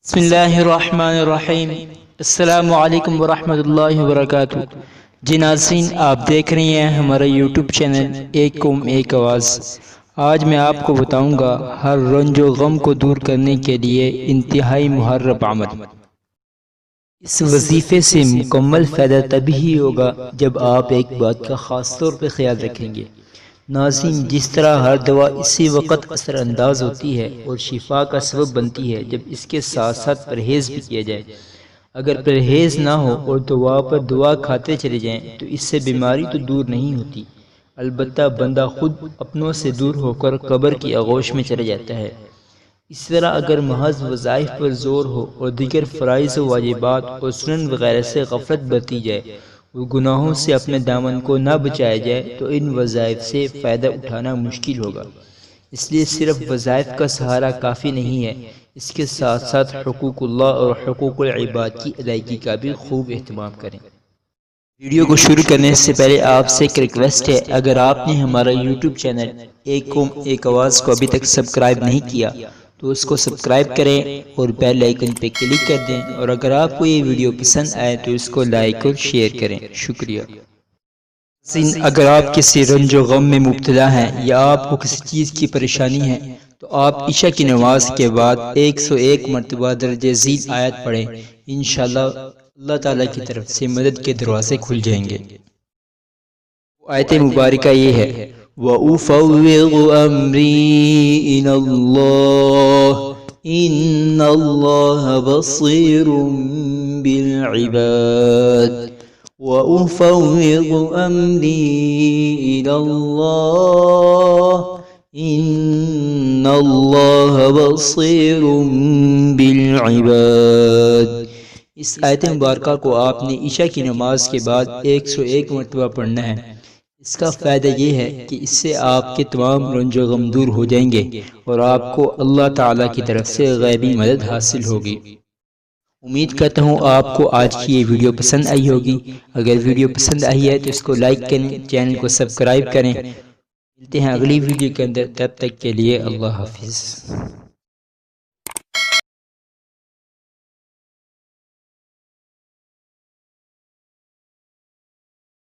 بسم اللہ الرحمن الرحیم۔ السلام علیکم ورحمۃ اللہ وبرکاتہ۔ جی ناظرین، آپ دیکھ رہے ہیں ہمارا یوٹیوب چینل ایک قوم ایک آواز۔ آج میں آپ کو بتاؤں گا ہر رنج و غم کو دور کرنے کے لیے انتہائی محرب عمل۔ اس وظیفے سے مکمل فائدہ تبھی ہی ہوگا جب آپ ایک بات کا خاص طور پہ خیال رکھیں گے۔ ناظرین، جس طرح ہر دوا اسی وقت اثر انداز ہوتی ہے اور شفا کا سبب بنتی ہے جب اس کے ساتھ ساتھ پرہیز بھی کیا جائے، اگر پرہیز نہ ہو اور دوا پر دوا کھاتے چلے جائیں تو اس سے بیماری تو دور نہیں ہوتی، البتہ بندہ خود اپنوں سے دور ہو کر قبر کی آغوش میں چلا جاتا ہے۔ اس طرح اگر محض وظائف پر زور ہو اور دیگر فرائض و واجبات اور سنن وغیرہ سے غفلت برتی جائے اور گناہوں سے اپنے دامن کو نہ بچایا جائے تو ان وظائف سے فائدہ اٹھانا مشکل ہوگا۔ اس لیے صرف وظائف کا سہارا کافی نہیں ہے، اس کے ساتھ ساتھ حقوق اللہ اور حقوق العباد کی ادائیگی کا بھی خوب اہتمام کریں۔ ویڈیو کو شروع کرنے سے پہلے آپ سے ایک ریکویسٹ ہے، اگر آپ نے ہمارا یوٹیوب چینل ایک قوم ایک آواز کو ابھی تک سبسکرائب نہیں کیا تو اس کو سبسکرائب کریں اور بیل آئیکن پہ کلک کر دیں، اور اگر آپ کو یہ ویڈیو پسند آئے تو اس کو لائک اور شیئر کریں۔ شکریہ۔ اگر آپ کسی رنج و غم میں مبتلا ہیں یا آپ کو کسی چیز کی پریشانی ہے تو آپ عشاء کی نماز کے بعد 101 مرتبہ درجہ ذیل آیت پڑھیں، انشاءاللہ اللہ تعالیٰ کی طرف سے مدد کے دروازے کھل جائیں گے۔ آیت مبارکہ یہ ہے، وَأُفَوِّضُ أَمْرِي إِلَى اللَّهِ إِنَّ اللَّهَ بَصِيرٌ بِالْعِبَادِ وَأُفَوِّضُ أَمْرِي إِلَى اللَّهِ إِنَّ اللَّهَ بَصِيرٌ بِالْعِبَادِ۔ اس آیت مبارکہ کو آپ نے عشاء کی نماز کے بعد 101 مرتبہ پڑھنا ہے۔ اس کا فائدہ یہ ہے کہ اس سے آپ کے تمام رنج و غم دور ہو جائیں گے اور آپ کو اللہ تعالیٰ کی طرف سے غیبی مدد حاصل ہوگی۔ امید کرتا ہوں آپ کو آج کی یہ ویڈیو پسند آئی ہوگی۔ اگر ویڈیو پسند آئی ہے تو اس کو لائک کریں، چینل کو سبسکرائب کریں۔ ملتے ہیں اگلی ویڈیو کے اندر، تب تک کے لیے اللہ حافظ۔